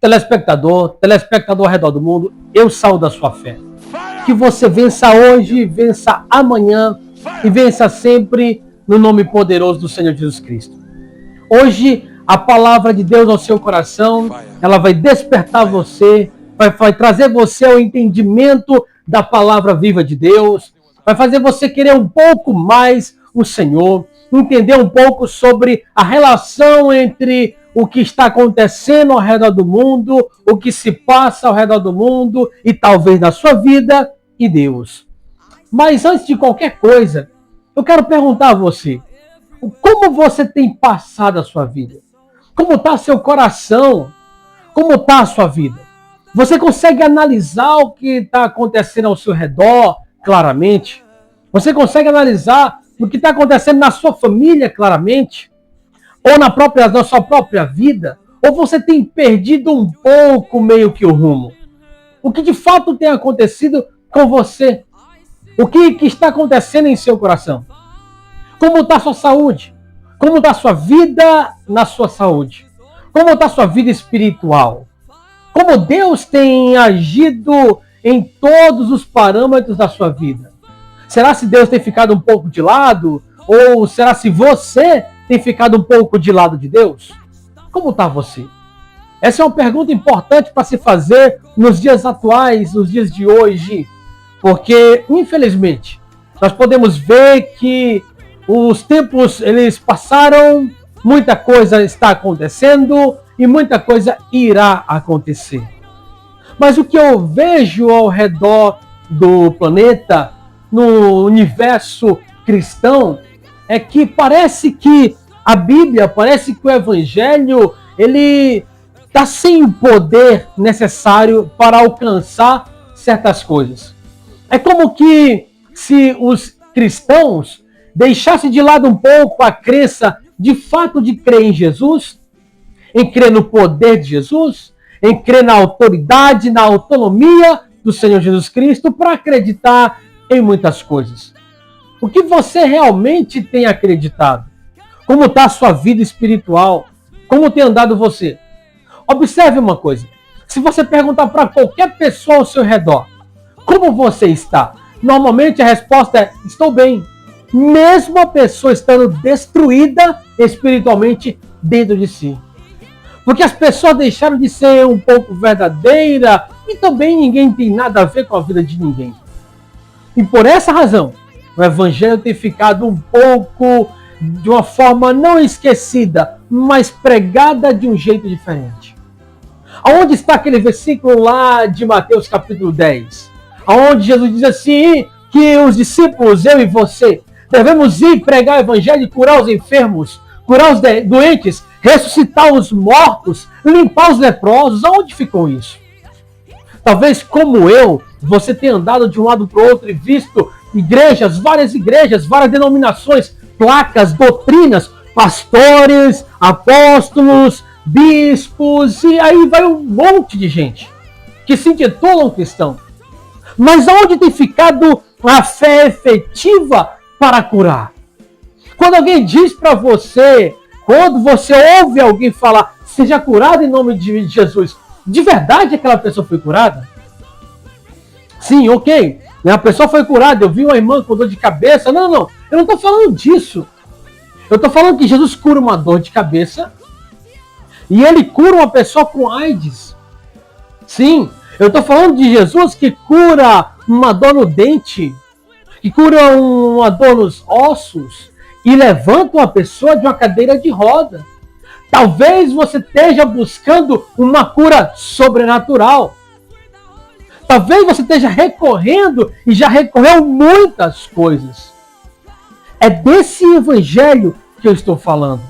telespectador ao redor do mundo, eu saúdo a sua fé. Que você vença hoje, vença amanhã e vença sempre no nome poderoso do Senhor Jesus Cristo. Hoje, a palavra de Deus ao seu coração, ela vai despertar você, vai trazer você ao entendimento da palavra viva de Deus, vai fazer você querer um pouco mais o Senhor, entender um pouco sobre a relação entre o que está acontecendo ao redor do mundo, o que se passa ao redor do mundo e talvez na sua vida e Deus. Mas antes de qualquer coisa, eu quero perguntar a você, como você tem passado a sua vida? Como está seu coração? Como está a sua vida? Você consegue analisar o que está acontecendo ao seu redor claramente? Você consegue analisar o que está acontecendo na sua família claramente? Ou na sua própria vida? Ou você tem perdido um pouco meio que o rumo? O que de fato tem acontecido com você? O que está acontecendo em seu coração? Como está a sua saúde? Como está a sua vida na sua saúde? Como está a sua vida espiritual? Como Deus tem agido em todos os parâmetros da sua vida? Será se Deus tem ficado um pouco de lado? Ou será se você tem ficado um pouco de lado de Deus? Como está você? Essa é uma pergunta importante para se fazer nos dias atuais, nos dias de hoje. Porque, infelizmente, nós podemos ver que os tempos eles passaram, muita coisa está acontecendo e muita coisa irá acontecer. Mas o que eu vejo ao redor do planeta, no universo cristão, é que parece que a Bíblia, parece que o Evangelho, ele está sem o poder necessário para alcançar certas coisas. É como que se os cristãos deixassem de lado um pouco a crença de fato de crer em Jesus, em crer no poder de Jesus, em crer na autoridade, na autonomia do Senhor Jesus Cristo, para acreditar em muitas coisas. O que você realmente tem acreditado? Como está a sua vida espiritual? Como tem andado você? Observe uma coisa. Se você perguntar para qualquer pessoa ao seu redor, como você está? Normalmente a resposta é, estou bem. Mesmo a pessoa estando destruída espiritualmente dentro de si. Porque as pessoas deixaram de ser um pouco verdadeira e também ninguém tem nada a ver com a vida de ninguém. E por essa razão, o Evangelho tem ficado um pouco de uma forma não esquecida, mas pregada de um jeito diferente. Aonde está aquele versículo lá de Mateus capítulo 10? Onde Jesus diz assim, que os discípulos, eu e você, devemos ir pregar o Evangelho e curar os enfermos, curar os doentes, ressuscitar os mortos, limpar os leprosos. Aonde ficou isso? Talvez como eu, você tenha andado de um lado para o outro e visto igrejas, várias denominações, placas, doutrinas, pastores, apóstolos, bispos, e aí vai um monte de gente que se intitulam cristão. Mas onde tem ficado a fé efetiva para curar? Quando alguém diz para você, quando você ouve alguém falar, seja curado em nome de Jesus, de verdade aquela pessoa foi curada? Sim, ok. A pessoa foi curada, eu vi uma irmã com dor de cabeça. Não. Eu não estou falando disso. Eu estou falando que Jesus cura uma dor de cabeça e ele cura uma pessoa com AIDS. Sim, eu estou falando de Jesus que cura uma dor no dente, que cura uma dor nos ossos e levanta uma pessoa de uma cadeira de roda. Talvez você esteja buscando uma cura sobrenatural. Talvez você esteja recorrendo e já recorreu muitas coisas. É desse evangelho que eu estou falando.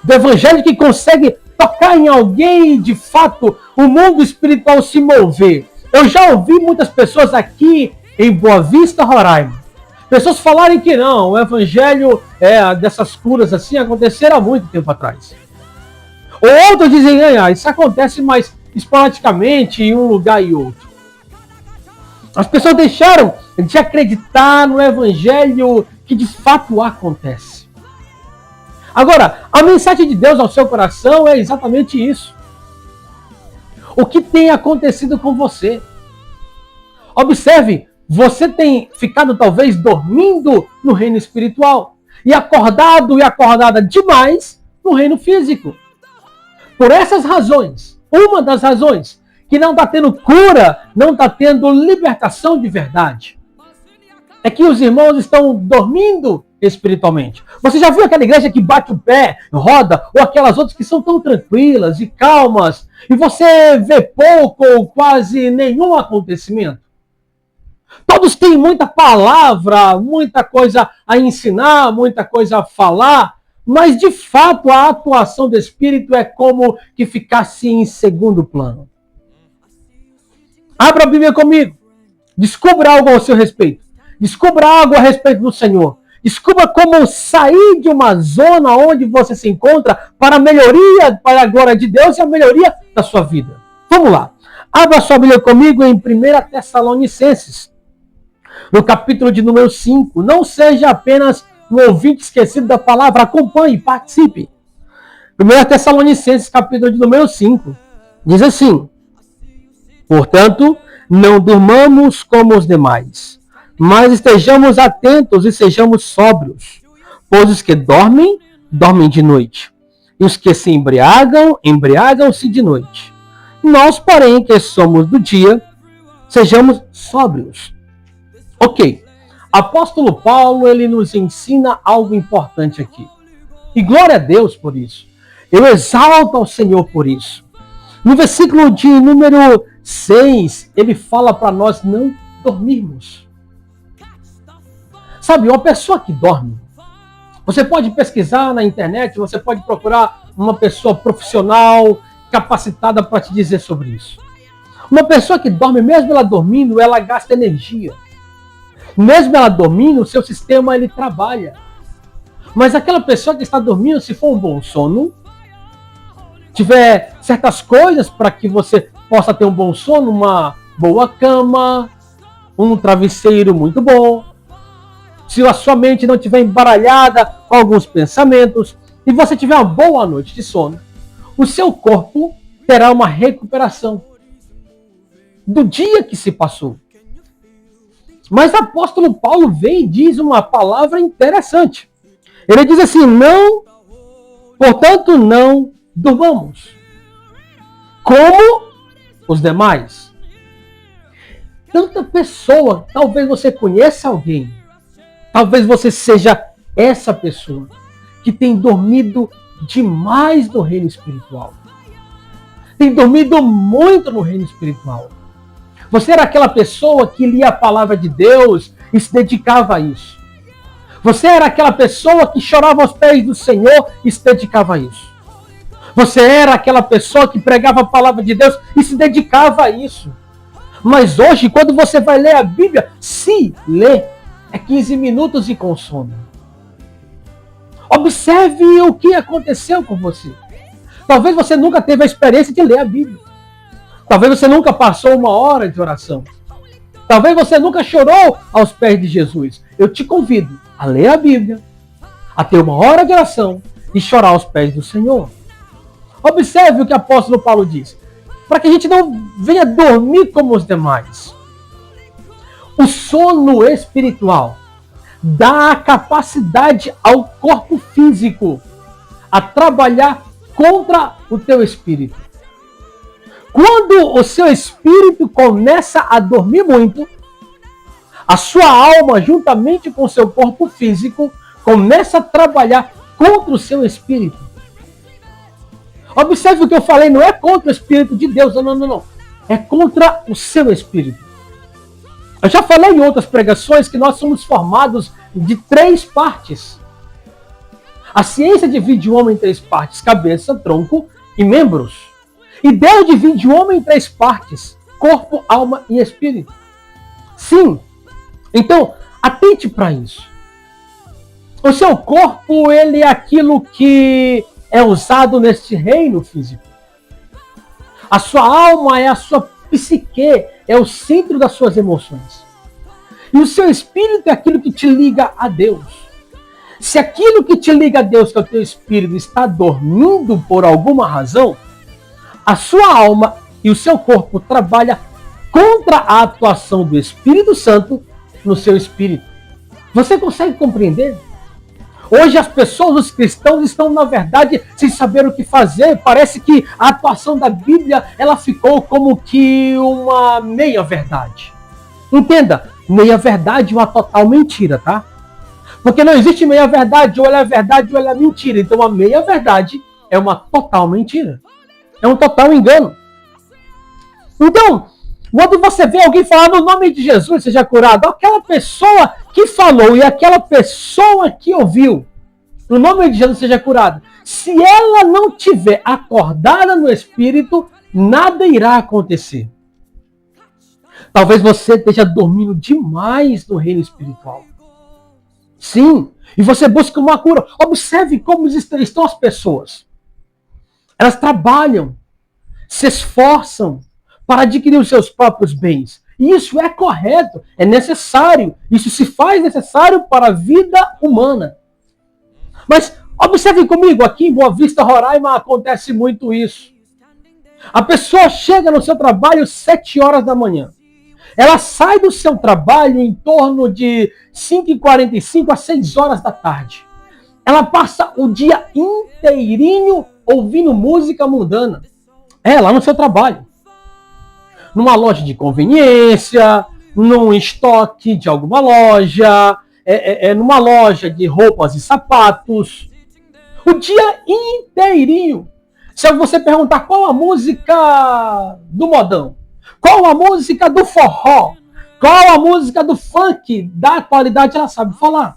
Do evangelho que consegue tocar em alguém e, de fato, o mundo espiritual se mover. Eu já ouvi muitas pessoas aqui em Boa Vista, Roraima. Pessoas falarem que não, o evangelho dessas curas assim aconteceram há muito tempo atrás. Ou outros dizem, isso acontece mais esporadicamente em um lugar e outro. As pessoas deixaram de acreditar no evangelho que de fato acontece. Agora, a mensagem de Deus ao seu coração é exatamente isso. O que tem acontecido com você? Observe, você tem ficado talvez dormindo no reino espiritual e acordado e acordada demais no reino físico. Por essas razões, uma das razões que não está tendo cura, não está tendo libertação de verdade, é que os irmãos estão dormindo espiritualmente. Você já viu aquela igreja que bate o pé, roda, ou aquelas outras que são tão tranquilas e calmas, e você vê pouco ou quase nenhum acontecimento? Todos têm muita palavra, muita coisa a ensinar, muita coisa a falar, mas de fato a atuação do Espírito é como que ficasse em segundo plano. Abra a Bíblia comigo. Descubra algo ao seu respeito. Descubra algo a respeito do Senhor. Descubra como sair de uma zona onde você se encontra para a melhoria, para a glória de Deus e a melhoria da sua vida. Vamos lá. Abra sua Bíblia comigo em 1 Tessalonicenses, no capítulo de número 5. Não seja apenas um ouvinte esquecido da palavra, acompanhe, participe. 1 Tessalonicenses, capítulo de número 5, diz assim: portanto, não durmamos como os demais, mas estejamos atentos e sejamos sóbrios, pois os que dormem, dormem de noite, e os que se embriagam, embriagam-se de noite. Nós, porém, que somos do dia, sejamos sóbrios. Ok, apóstolo Paulo, ele nos ensina algo importante aqui. E glória a Deus por isso. Eu exalto ao Senhor por isso. No versículo de número 6, ele fala para nós não dormirmos. Sabe, uma pessoa que dorme, você pode pesquisar na internet, você pode procurar uma pessoa profissional, capacitada para te dizer sobre isso. Uma pessoa que dorme, mesmo ela dormindo, ela gasta energia. Mesmo ela dormindo, o seu sistema ele trabalha. Mas aquela pessoa que está dormindo, se for um bom sono, tiver certas coisas para que você possa ter um bom sono, uma boa cama, um travesseiro muito bom, se a sua mente não estiver embaralhada com alguns pensamentos, e você tiver uma boa noite de sono, o seu corpo terá uma recuperação do dia que se passou. Mas o apóstolo Paulo vem e diz uma palavra interessante. Ele diz assim: portanto, não durmamos como os demais. Tanta pessoa, talvez você conheça alguém, talvez você seja essa pessoa que tem dormido demais no reino espiritual. Tem dormido muito no reino espiritual. Você era aquela pessoa que lia a palavra de Deus e se dedicava a isso. Você era aquela pessoa que chorava aos pés do Senhor e se dedicava a isso. Você era aquela pessoa que pregava a palavra de Deus e se dedicava a isso. Mas hoje, quando você vai ler a Bíblia, se lê, é 15 minutos e com sono. Observe o que aconteceu com você. Talvez você nunca teve a experiência de ler a Bíblia. Talvez você nunca passou uma hora de oração. Talvez você nunca chorou aos pés de Jesus. Eu te convido a ler a Bíblia, a ter uma hora de oração e chorar aos pés do Senhor. Observe o que o apóstolo Paulo diz. Para que a gente não venha dormir como os demais. O sono espiritual dá a capacidade ao corpo físico a trabalhar contra o teu espírito. Quando o seu espírito começa a dormir muito, a sua alma, juntamente com o seu corpo físico, começa a trabalhar contra o seu espírito. Observe o que eu falei, não é contra o Espírito de Deus, não. É contra o seu espírito. Eu já falei em outras pregações que nós somos formados de 3 partes. A ciência divide o homem em 3 partes: cabeça, tronco e membros. E Deus divide o homem em 3 partes: corpo, alma e espírito. Sim. Então, atente para isso. O seu corpo, ele é aquilo que é usado neste reino físico. A sua alma é a sua psique, é o centro das suas emoções. E o seu espírito é aquilo que te liga a Deus. Se aquilo que te liga a Deus, que é o teu espírito, está dormindo por alguma razão, a sua alma e o seu corpo trabalha contra a atuação do Espírito Santo no seu espírito. Você consegue compreender? Hoje as pessoas, os cristãos, estão, na verdade, sem saber o que fazer. Parece que a atuação da Bíblia, ela ficou como que uma meia-verdade. Entenda, meia-verdade é uma total mentira, tá? Porque não existe meia-verdade, ou ela é verdade ou ela é mentira. Então a meia-verdade é uma total mentira. É um total engano. Então, quando você vê alguém falar no nome de Jesus, seja curado, aquela pessoa que falou e aquela pessoa que ouviu, no nome de Jesus seja curado, se ela não tiver acordada no Espírito, nada irá acontecer. Talvez você esteja dormindo demais no reino espiritual. Sim, e você busca uma cura. Observe como estão as pessoas. Elas trabalham, se esforçam para adquirir os seus próprios bens. E isso é correto, é necessário. Isso se faz necessário para a vida humana. Mas observe comigo, aqui em Boa Vista, Roraima, acontece muito isso. A pessoa chega no seu trabalho às 7 horas da manhã. Ela sai do seu trabalho em torno de 5h45 às 6 horas da tarde. Ela passa o dia inteirinho ouvindo música mundana. Lá no seu trabalho. Numa loja de conveniência, num estoque de alguma loja, numa loja de roupas e sapatos. O dia inteirinho. Se você perguntar qual a música do modão, qual a música do forró, qual a música do funk da atualidade, ela sabe falar.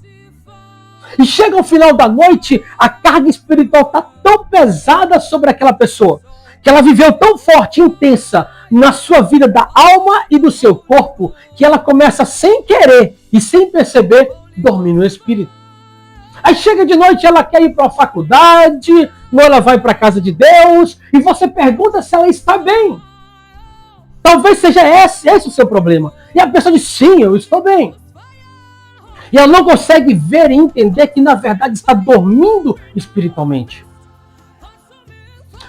E chega ao final da noite, a carga espiritual está tão pesada sobre aquela pessoa, que ela viveu tão forte, intensa na sua vida da alma e do seu corpo, que ela começa sem querer e sem perceber, dormir no espírito. Aí chega de noite, ela quer ir para a faculdade, ou ela vai para a casa de Deus, e você pergunta se ela está bem. Talvez seja esse o seu problema. E a pessoa diz, sim, eu estou bem. E ela não consegue ver e entender que, na verdade, está dormindo espiritualmente.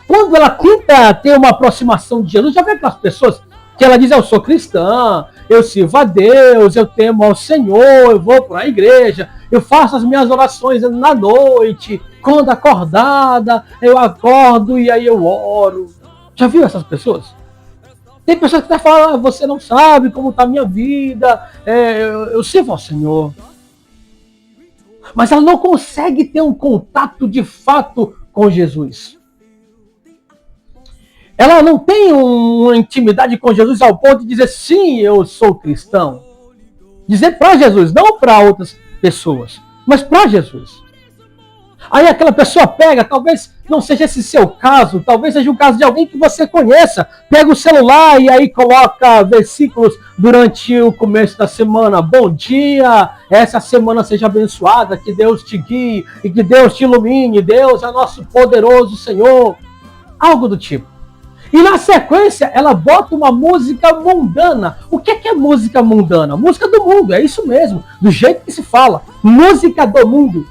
Quando ela tenta ter uma aproximação de Jesus, já vê aquelas pessoas que ela diz, eu sou cristã, eu sirvo a Deus, eu temo ao Senhor, eu vou para a igreja, eu faço as minhas orações na noite, quando acordada, eu acordo e aí eu oro. Já viu essas pessoas? Tem pessoas que até falam, você não sabe como está a minha vida, eu sirvo ao Senhor. Mas ela não consegue ter um contato de fato com Jesus. Ela não tem uma intimidade com Jesus ao ponto de dizer, sim, eu sou cristão. Dizer para Jesus, não para outras pessoas, mas para Jesus. Aí aquela pessoa pega, talvez não seja esse seu caso, talvez seja o caso de alguém que você conheça, pega o celular e aí coloca versículos durante o começo da semana. Bom dia, essa semana seja abençoada, que Deus te guie e que Deus te ilumine, Deus é nosso poderoso Senhor. Algo do tipo. E na sequência, ela bota uma música mundana. O que é música mundana? Música do mundo, é isso mesmo, do jeito que se fala. Música do mundo.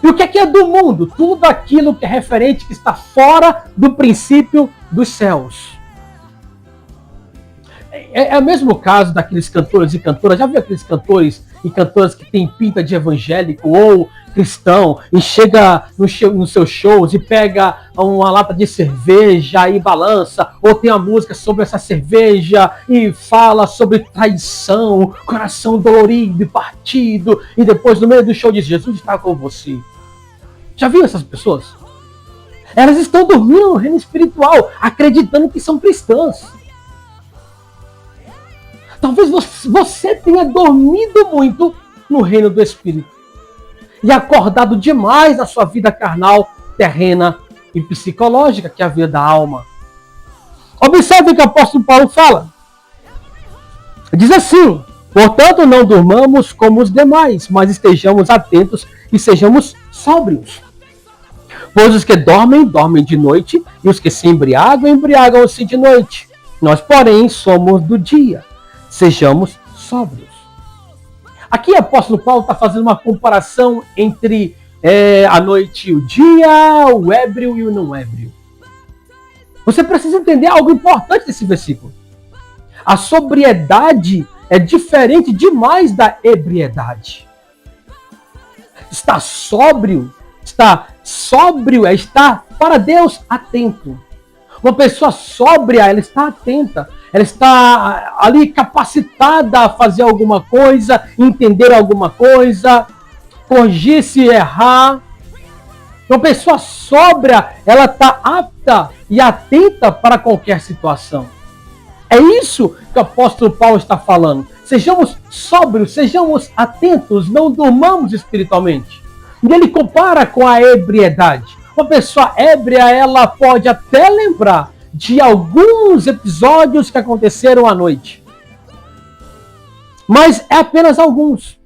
E o que é do mundo? Tudo aquilo que é referente, que está fora do princípio dos céus. É o mesmo caso daqueles cantores e cantoras. Já viu aqueles cantores e cantoras que têm pinta de evangélico ou cristão e chega nos seus shows e pega uma lata de cerveja e balança, ou tem a música sobre essa cerveja e fala sobre traição, coração dolorido e partido, e depois no meio do show diz, Jesus está com você. Já viu essas pessoas? Elas estão dormindo no reino espiritual, acreditando que são cristãs. Talvez você tenha dormido muito no reino do Espírito e acordado demais na sua vida carnal, terrena e psicológica, que é a vida da alma. Observe o que o apóstolo Paulo fala. Diz assim, portanto não durmamos como os demais, mas estejamos atentos e sejamos sóbrios. Pois os que dormem, dormem de noite, e os que se embriagam, embriagam-se de noite. Nós, porém, somos do dia. Sejamos sóbrios. Aqui o apóstolo Paulo está fazendo uma comparação entre a noite e o dia, o ébrio e o não ébrio. Você precisa entender algo importante desse versículo. A sobriedade é diferente demais da ebriedade. Estar sóbrio é estar para Deus atento. Uma pessoa sóbria, ela está atenta. Ela está ali capacitada a fazer alguma coisa, entender alguma coisa, corrigir se errar. Uma pessoa sóbria, ela está apta e atenta para qualquer situação. É isso que o apóstolo Paulo está falando. Sejamos sóbrios, sejamos atentos, não durmamos espiritualmente. E ele compara com a ebriedade. Uma pessoa ébria, ela pode até lembrar de alguns episódios que aconteceram à noite. Mas é apenas alguns.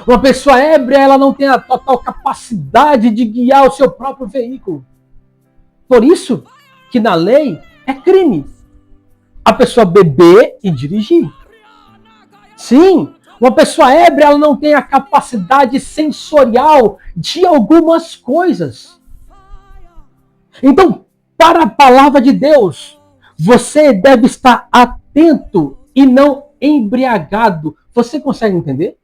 Uma pessoa ébria, ela não tem a total capacidade de guiar o seu próprio veículo. Por isso que na lei é crime a pessoa beber e dirigir. Sim, uma pessoa ébria, ela não tem a capacidade sensorial de algumas coisas. Então, para a palavra de Deus, você deve estar atento e não embriagado. Você consegue entender?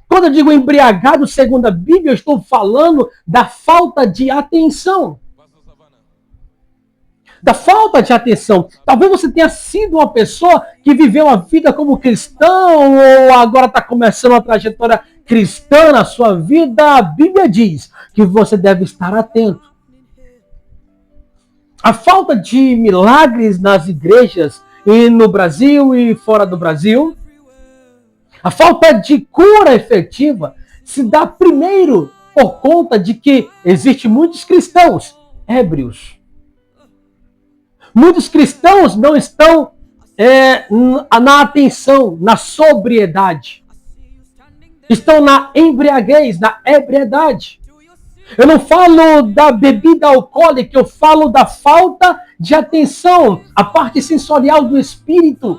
Quando eu digo embriagado, segundo a Bíblia, eu estou falando da falta de atenção. Da falta de atenção. Talvez você tenha sido uma pessoa que viveu a vida como cristão ou agora está começando uma trajetória cristã na sua vida. A Bíblia diz que você deve estar atento. A falta de milagres nas igrejas e no Brasil e fora do Brasil, a falta de cura efetiva se dá primeiro por conta de que existem muitos cristãos ébrios. Muitos cristãos não estão na atenção, na sobriedade. Estão na embriaguez, na ebriedade. Eu não falo da bebida alcoólica, eu falo da falta de atenção, a parte sensorial do espírito.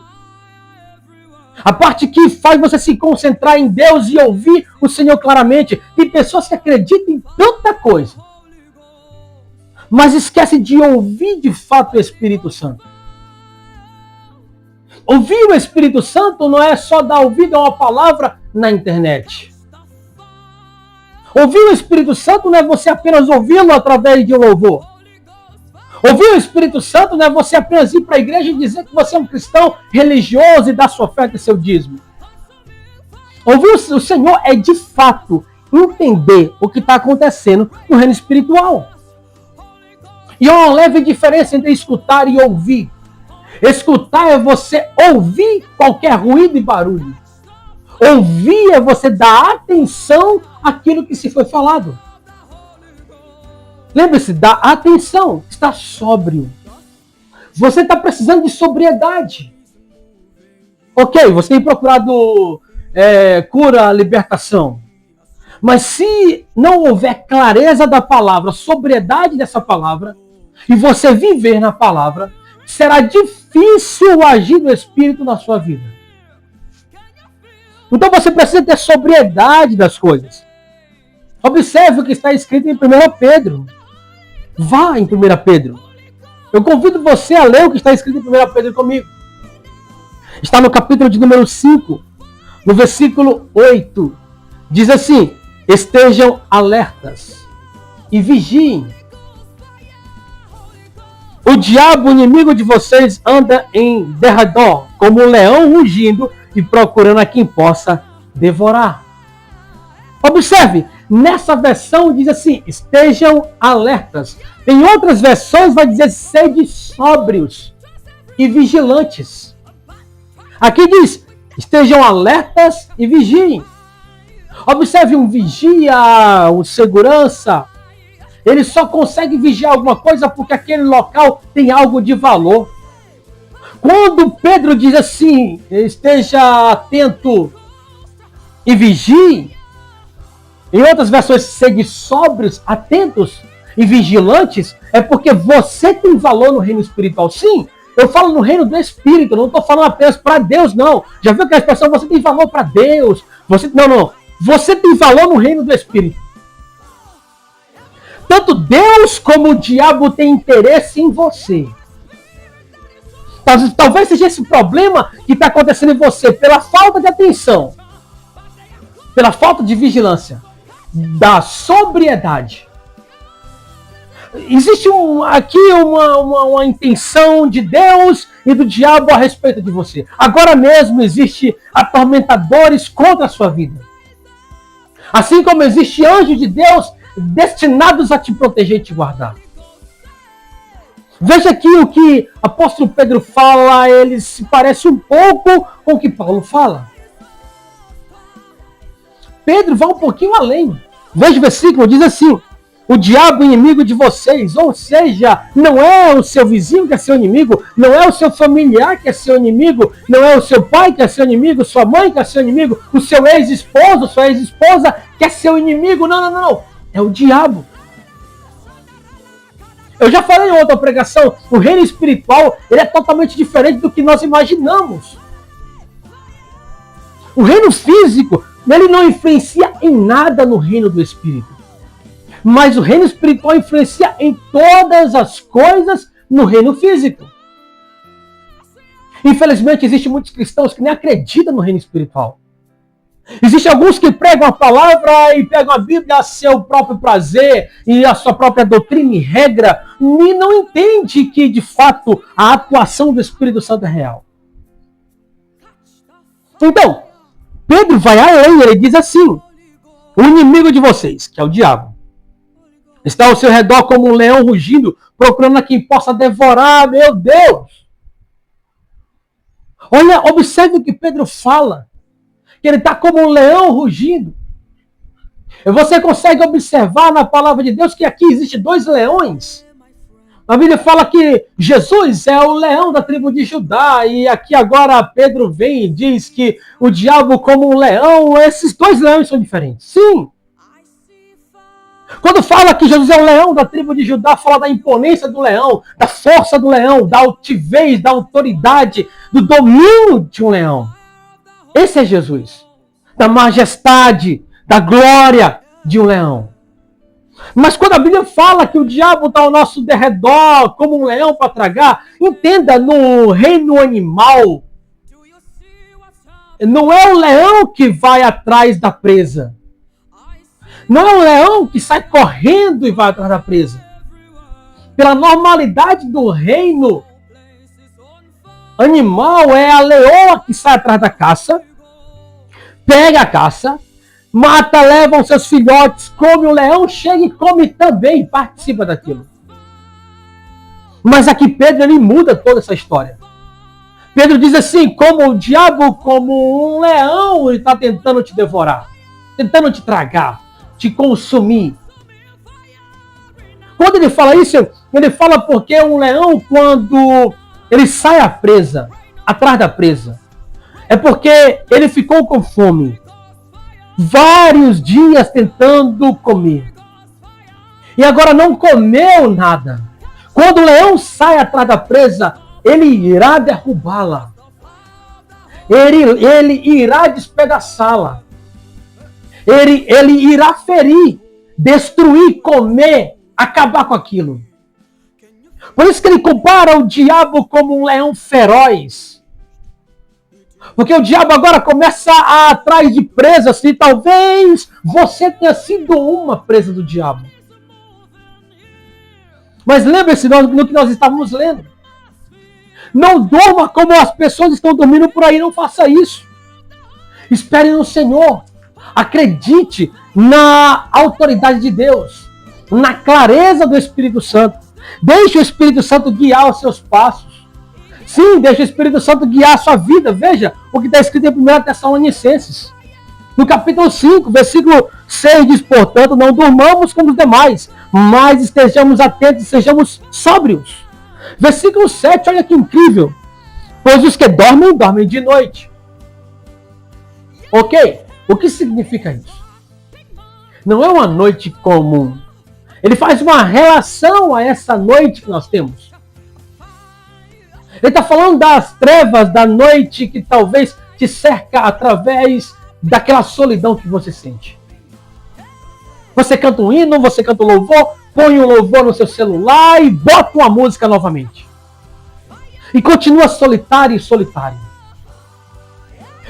A parte que faz você se concentrar em Deus e ouvir o Senhor claramente. Tem pessoas que acreditam em tanta coisa, mas esquecem de ouvir de fato o Espírito Santo. Ouvir o Espírito Santo não é só dar ouvido a uma palavra na internet. Ouvir o Espírito Santo não é você apenas ouvi-lo através de um louvor. Ouvir o Espírito Santo não é você apenas ir para a igreja e dizer que você é um cristão religioso e dar sua oferta e seu dízimo. Ouvir o Senhor é de fato entender o que está acontecendo no reino espiritual. E há uma leve diferença entre escutar e ouvir. Escutar é você ouvir qualquer ruído e barulho. Ouvir é você dar atenção àquilo que se foi falado. Lembre-se, dá atenção, está sóbrio. Você está precisando de sobriedade. Ok, você tem procurado cura, libertação. Mas se não houver clareza da palavra, sobriedade dessa palavra, e você viver na palavra, será difícil agir do Espírito na sua vida. Então você precisa ter sobriedade das coisas. Observe o que está escrito em 1 Pedro. Vá em 1 Pedro. Eu convido você a ler o que está escrito em 1 Pedro comigo. Está no capítulo de número 5, no versículo 8. Diz assim: estejam alertas e vigiem. O diabo, inimigo de vocês, anda em derredor, como um leão rugindo e procurando a quem possa devorar. Observe, nessa versão diz assim: estejam alertas. Em outras versões vai dizer: sede sóbrios e vigilantes. Aqui diz: estejam alertas e vigiem. Observe, um vigia, um segurança, ele só consegue vigiar alguma coisa porque aquele local tem algo de valor. Quando Pedro diz assim: esteja atento e vigie, em outras versões, sede sóbrios, atentos e vigilantes, é porque você tem valor no reino espiritual. Sim, eu falo no reino do Espírito, não estou falando apenas para Deus, não. Já viu que a expressão você tem valor para Deus? Não. Você tem valor no reino do Espírito. Tanto Deus como o diabo têm interesse em você. Talvez seja esse problema que está acontecendo em você pela falta de atenção, pela falta de vigilância, da sobriedade. Existe aqui uma intenção de Deus e do diabo a respeito de você. Agora mesmo existe atormentadores contra a sua vida. Assim como existe anjos de Deus destinados a te proteger e te guardar. Veja aqui o que o apóstolo Pedro fala, ele se parece um pouco com o que Paulo fala. Pedro vai um pouquinho além. Veja o versículo, diz assim: o diabo é inimigo de vocês, ou seja, não é o seu vizinho que é seu inimigo, não é o seu familiar que é seu inimigo, não é o seu pai que é seu inimigo, sua mãe que é seu inimigo, o seu ex-esposo, sua ex-esposa que é seu inimigo, não. É o diabo. Eu já falei em outra pregação, o reino espiritual ele é totalmente diferente do que nós imaginamos. O reino físico, ele não influencia em nada no reino do espírito. Mas o reino espiritual influencia em todas as coisas no reino físico. Infelizmente, existem muitos cristãos que nem acreditam no reino espiritual. Existem alguns que pregam a palavra e pegam a Bíblia a seu próprio prazer e a sua própria doutrina e regra e não entende que, de fato, a atuação do Espírito Santo é real. Então, Pedro vai além, ele diz assim: o inimigo de vocês, que é o diabo, está ao seu redor como um leão rugindo, procurando a quem possa devorar. Meu Deus! Olha, observe o que Pedro fala. Que ele está como um leão rugindo. E você consegue observar na palavra de Deus que aqui existem dois leões. A Bíblia fala que Jesus é o leão da tribo de Judá. E aqui agora Pedro vem e diz que o diabo como um leão, esses dois leões são diferentes. Sim. Quando fala que Jesus é o leão da tribo de Judá, fala da imponência do leão, da força do leão, da altivez, da autoridade, do domínio de um leão. Esse é Jesus. Da majestade, da glória de um leão. Mas quando a Bíblia fala que o diabo está ao nosso derredor como um leão para tragar, entenda, no reino animal, não é o leão que vai atrás da presa. Não é o leão que sai correndo e vai atrás da presa. Pela normalidade do reino animal, é a leoa que sai atrás da caça, pega a caça, mata, leva os seus filhotes, come, o leão chega e come também, participa daquilo. Mas aqui Pedro ele muda toda essa história. Pedro diz assim: como o diabo, como um leão, ele está tentando te devorar, tentando te tragar, te consumir. Quando ele fala isso, ele fala porque um leão, quando ele sai à presa, atrás da presa, é porque ele ficou com fome. Vários dias tentando comer. E agora não comeu nada. Quando o leão sai atrás da presa, ele irá derrubá-la. Ele irá despedaçá-la. Ele irá ferir, destruir, comer, acabar com aquilo. Por isso que ele compara o diabo como um leão feroz. Porque o diabo agora começa a atrás de presas e talvez você tenha sido uma presa do diabo. Mas lembre-se no que nós estávamos lendo. Não durma como as pessoas estão dormindo por aí, não faça isso. Espere no Senhor. Acredite na autoridade de Deus, na clareza do Espírito Santo. Deixe o Espírito Santo guiar os seus passos. Sim, deixe o Espírito Santo guiar a sua vida. Veja o que está escrito em 1 Tessalonicenses. No capítulo 5, versículo 6 diz: portanto, não durmamos como os demais, mas estejamos atentos e sejamos sóbrios. Versículo 7, olha que incrível. Pois os que dormem, dormem de noite. Ok? O que significa isso? Não é uma noite comum. Ele faz uma relação a essa noite que nós temos. Ele está falando das trevas da noite que talvez te cerca através daquela solidão que você sente. Você canta um hino, você canta um louvor, põe um louvor no seu celular e bota uma música novamente. E continua solitário e solitário.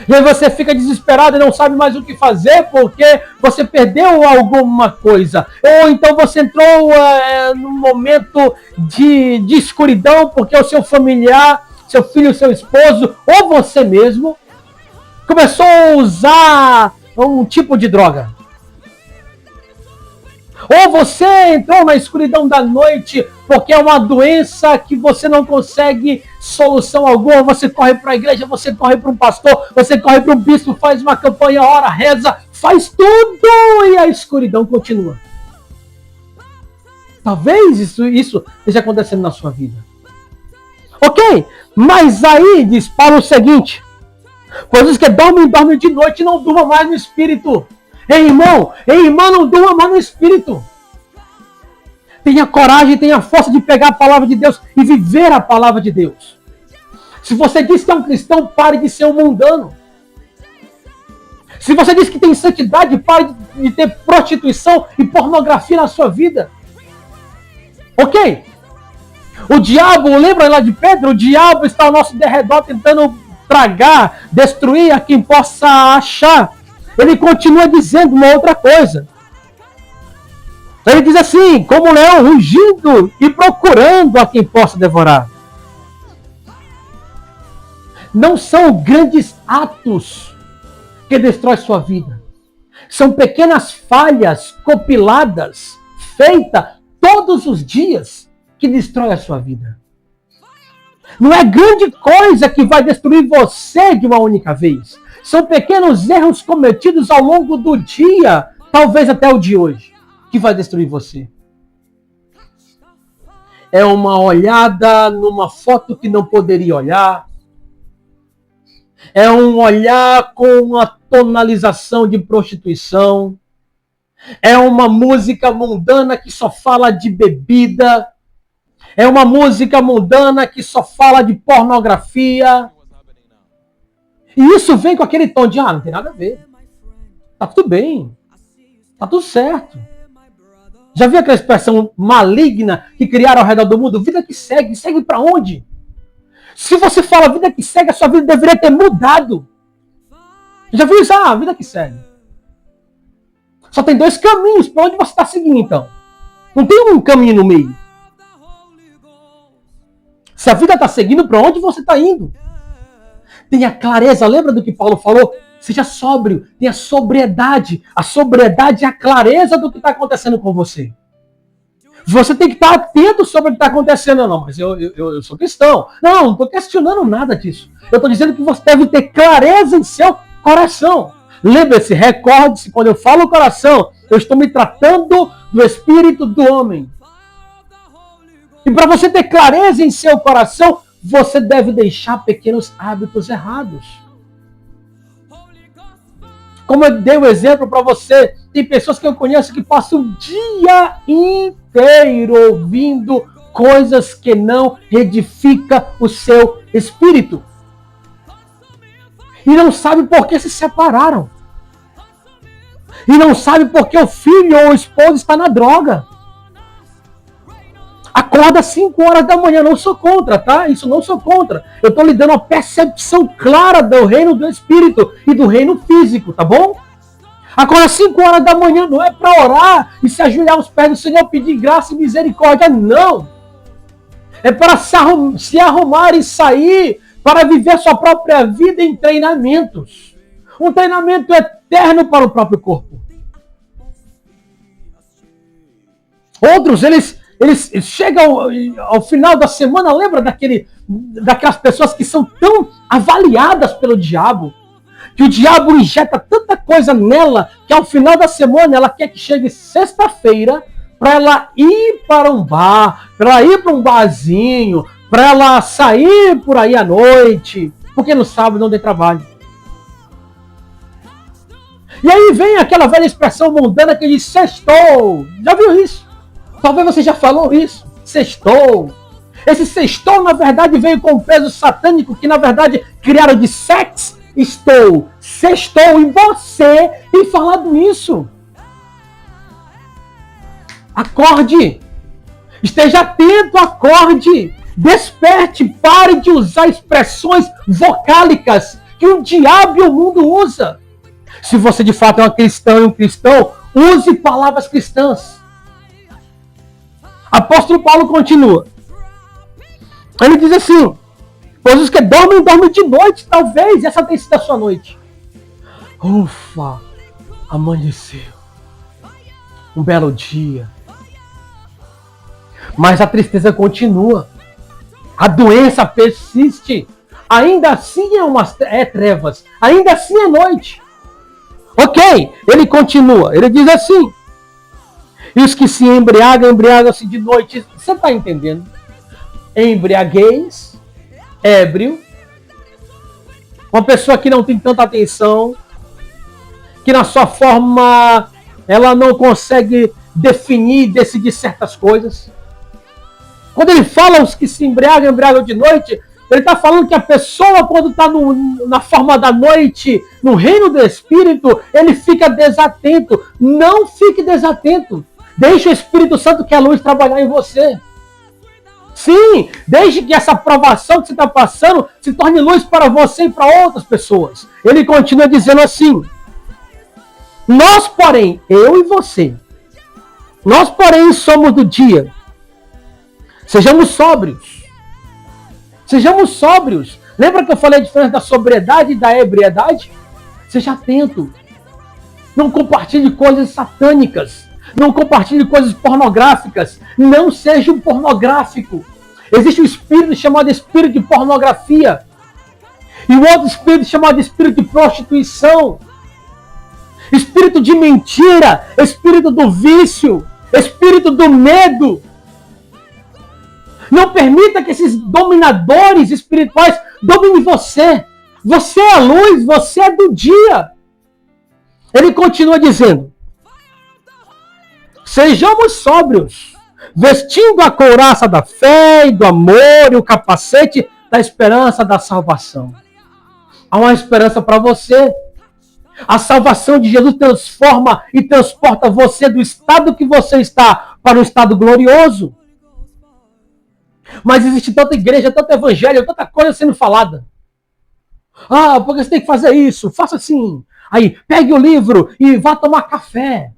E aí você fica desesperado e não sabe mais o que fazer porque você perdeu alguma coisa. Ou então você entrou num momento de escuridão porque o seu familiar, seu filho, seu esposo, ou você mesmo, começou a usar um tipo de droga. Ou você entrou na escuridão da noite porque é uma doença que você não consegue solução alguma. Você corre para a igreja, você corre para um pastor, você corre para um bispo, faz uma campanha, ora, reza, faz tudo e a escuridão continua. Talvez isso esteja acontecendo na sua vida. Ok? Mas aí diz Paulo o seguinte: pois os que dormem de noite, não durmam mais no espírito. Ei, irmão, não durma mais no espírito. Tenha coragem, tenha força de pegar a palavra de Deus e viver a palavra de Deus. Se você diz que é um cristão, pare de ser um mundano. Se você diz que tem santidade, pare de ter prostituição e pornografia na sua vida. Ok? O diabo, lembra lá de Pedro? O diabo está ao nosso derredor tentando tragar, destruir a quem possa achar. Ele continua dizendo uma outra coisa. Ele diz assim, como um leão rugindo e procurando a quem possa devorar. Não são grandes atos que destroem sua vida. São pequenas falhas compiladas, feitas todos os dias, que destrói a sua vida. Não é grande coisa que vai destruir você de uma única vez. São pequenos erros cometidos ao longo do dia, talvez até o de hoje, que vai destruir você. É uma olhada numa foto que não poderia olhar. É um olhar com uma tonalização de prostituição. É uma música mundana que só fala de bebida. É uma música mundana que só fala de pornografia. E isso vem com aquele tom de, não tem nada a ver. Tá tudo bem. Tá tudo certo. Já viu aquela expressão maligna que criaram ao redor do mundo? Vida que segue. Segue para onde? Se você fala vida que segue, a sua vida deveria ter mudado. Já viu isso? Vida que segue. Só tem dois caminhos. Para onde você está seguindo, então? Não tem um caminho no meio. Se a vida está seguindo, para onde você está indo? Tenha clareza, lembra do que Paulo falou? Seja sóbrio, tenha sobriedade. A sobriedade é a clareza do que está acontecendo com você. Você tem que estar atento sobre o que está acontecendo. Não, mas eu sou cristão. Não estou questionando nada disso. Eu estou dizendo que você deve ter clareza em seu coração. Lembre-se, recorde-se, quando eu falo coração, eu estou me tratando do espírito do homem. E para você ter clareza em seu coração, você deve deixar pequenos hábitos errados. Como eu dei o exemplo para você, tem pessoas que eu conheço que passam o dia inteiro ouvindo coisas que não edificam o seu espírito. E não sabe por que se separaram. E não sabe por que o filho ou o esposo está na droga. Acorda às 5 horas da manhã, não sou contra, tá? Isso não sou contra. Eu estou lhe dando uma percepção clara do reino do espírito e do reino físico, tá bom? Acorda às 5 horas da manhã, não é para orar e se ajoelhar aos pés do Senhor, pedir graça e misericórdia, não. É para se arrumar e sair para viver sua própria vida em treinamentos. Um treinamento eterno para o próprio corpo. Outros, eles chegam ao final da semana, lembra daquelas pessoas que são tão avaliadas pelo diabo, que o diabo injeta tanta coisa nela, que ao final da semana ela quer que chegue sexta-feira para ela ir para um bar, para ela ir para um barzinho, para ela sair por aí à noite, porque no sábado não tem trabalho. E aí vem aquela velha expressão mundana que diz sextou. Já viu isso? Talvez você já falou isso. Sextou. Esse sextou, na verdade, veio com um peso satânico que, na verdade, criaram de sex. Estou. Sextou. E você tem falado isso. Acorde. Esteja atento, acorde. Desperte, pare de usar expressões vocálicas que o diabo e o mundo usa. Se você de fato é uma cristã e um cristão, use palavras cristãs. Apóstolo Paulo continua. Ele diz assim: pois os que dormem, dormem de noite, talvez essa tenha sido a sua noite. Ufa, amanheceu. Um belo dia. Mas a tristeza continua. A doença persiste. Ainda assim é trevas. Ainda assim é noite. Ok, ele continua. Ele diz assim: e os que se embriagam, embriagam-se de noite. Você está entendendo? Embriaguez, ébrio, uma pessoa que não tem tanta atenção, que na sua forma ela não consegue definir, decidir certas coisas. Quando ele fala os que se embriagam, embriagam de noite, ele está falando que a pessoa, quando está na forma da noite, no reino do Espírito, ele fica desatento. Não fique desatento. Deixe o Espírito Santo, que é a luz, trabalhar em você. Sim, deixe que essa provação que você está passando se torne luz para você e para outras pessoas. Ele continua dizendo assim: nós, porém, eu e você, nós, porém, somos do dia. Sejamos sóbrios. Sejamos sóbrios. Lembra que eu falei a diferença da sobriedade e da ebriedade? Seja atento. Não compartilhe coisas satânicas. Não compartilhe coisas pornográficas. Não seja um pornográfico. Existe um espírito chamado espírito de pornografia. E um outro espírito chamado espírito de prostituição. Espírito de mentira. Espírito do vício. Espírito do medo. Não permita que esses dominadores espirituais dominem você. Você é a luz, você é do dia. Ele continua dizendo: sejamos sóbrios, vestindo a couraça da fé e do amor e o capacete da esperança da salvação. Há uma esperança para você. A salvação de Jesus transforma e transporta você do estado que você está para um estado glorioso. Mas existe tanta igreja, tanto evangelho, tanta coisa sendo falada. Ah, porque você tem que fazer isso, faça assim. Aí, pegue o livro e vá tomar café.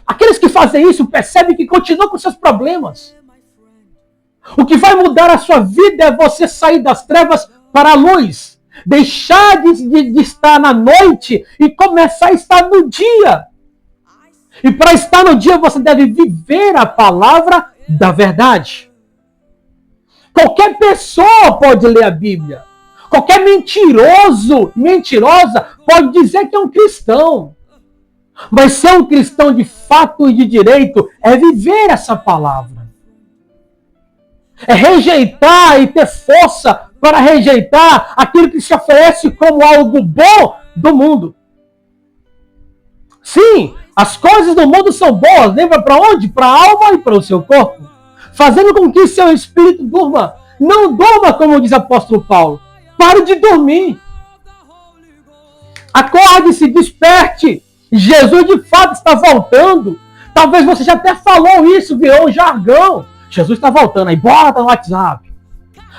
Aqueles que fazem isso percebem que continuam com seus problemas. O que vai mudar a sua vida é você sair das trevas para a luz. Deixar de estar na noite e começar a estar no dia. E para estar no dia você deve viver a palavra da verdade. Qualquer pessoa pode ler a Bíblia. Qualquer mentirosa pode dizer que é um cristão. Mas ser um cristão de fato e de direito é viver essa palavra. É rejeitar e ter força para rejeitar aquilo que se oferece como algo bom do mundo. Sim, as coisas do mundo são boas. Lembra para onde? Para a alma e para o seu corpo. Fazendo com que seu espírito durma. Não durma, como diz o apóstolo Paulo. Pare de dormir. Acorde-se, desperte. Jesus de fato está voltando. Talvez você já até falou isso, virou um jargão. Jesus está voltando. Aí bota no WhatsApp.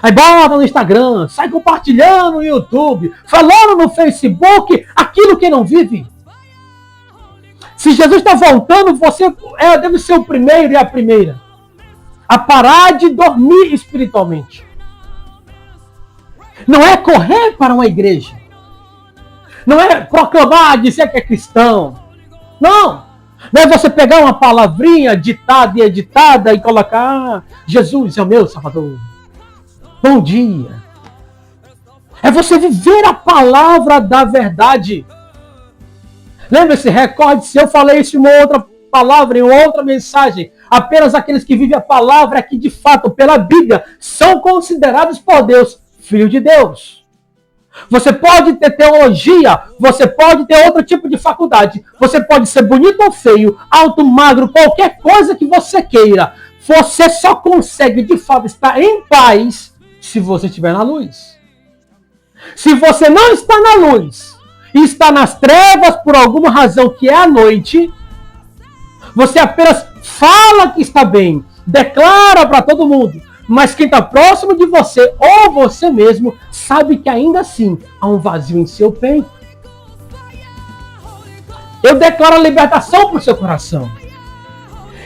Aí bota no Instagram. Sai compartilhando no YouTube. Falando no Facebook aquilo que não vive. Se Jesus está voltando, você deve ser o primeiro e a primeira a parar de dormir espiritualmente. Não é correr para uma igreja. Não é proclamar, dizer que é cristão. Não. Não é você pegar uma palavrinha ditada e editada e colocar: Jesus é o meu Salvador. Bom dia. É você viver a palavra da verdade. Lembre-se, recorde-se, eu falei isso em uma outra palavra, em uma outra mensagem. Apenas aqueles que vivem a palavra que de fato, pela Bíblia, são considerados por Deus filhos de Deus. Você pode ter teologia, você pode ter outro tipo de faculdade, você pode ser bonito ou feio, alto, magro, qualquer coisa que você queira. Você só consegue de fato estar em paz se você estiver na luz. Se você não está na luz, e está nas trevas por alguma razão que é a noite, Você apenas fala que está bem, declara para todo mundo, mas quem está próximo de você ou você mesmo sabe que ainda assim há um vazio em seu peito. Eu declaro a libertação para o seu coração.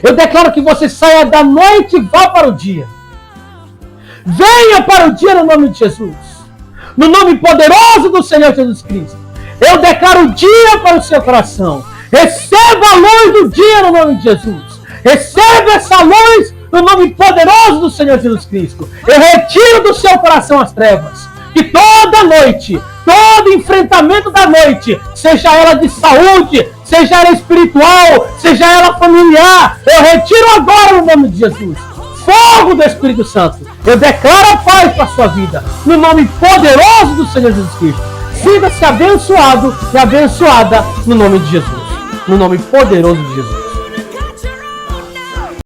Eu declaro que você saia da noite e vá para o dia. Venha para o dia no nome de Jesus. No nome poderoso do Senhor Jesus Cristo. Eu declaro o dia para o seu coração. Receba a luz do dia no nome de Jesus. Receba essa luz no nome poderoso do Senhor Jesus Cristo. Eu retiro do seu coração as trevas. Que toda noite, todo enfrentamento da noite, seja ela de saúde, seja ela espiritual, seja ela familiar, eu retiro agora no nome de Jesus. Fogo do Espírito Santo. Eu declaro a paz para a sua vida. No nome poderoso do Senhor Jesus Cristo. Sinta-se abençoado e abençoada no nome de Jesus. No nome poderoso de Jesus.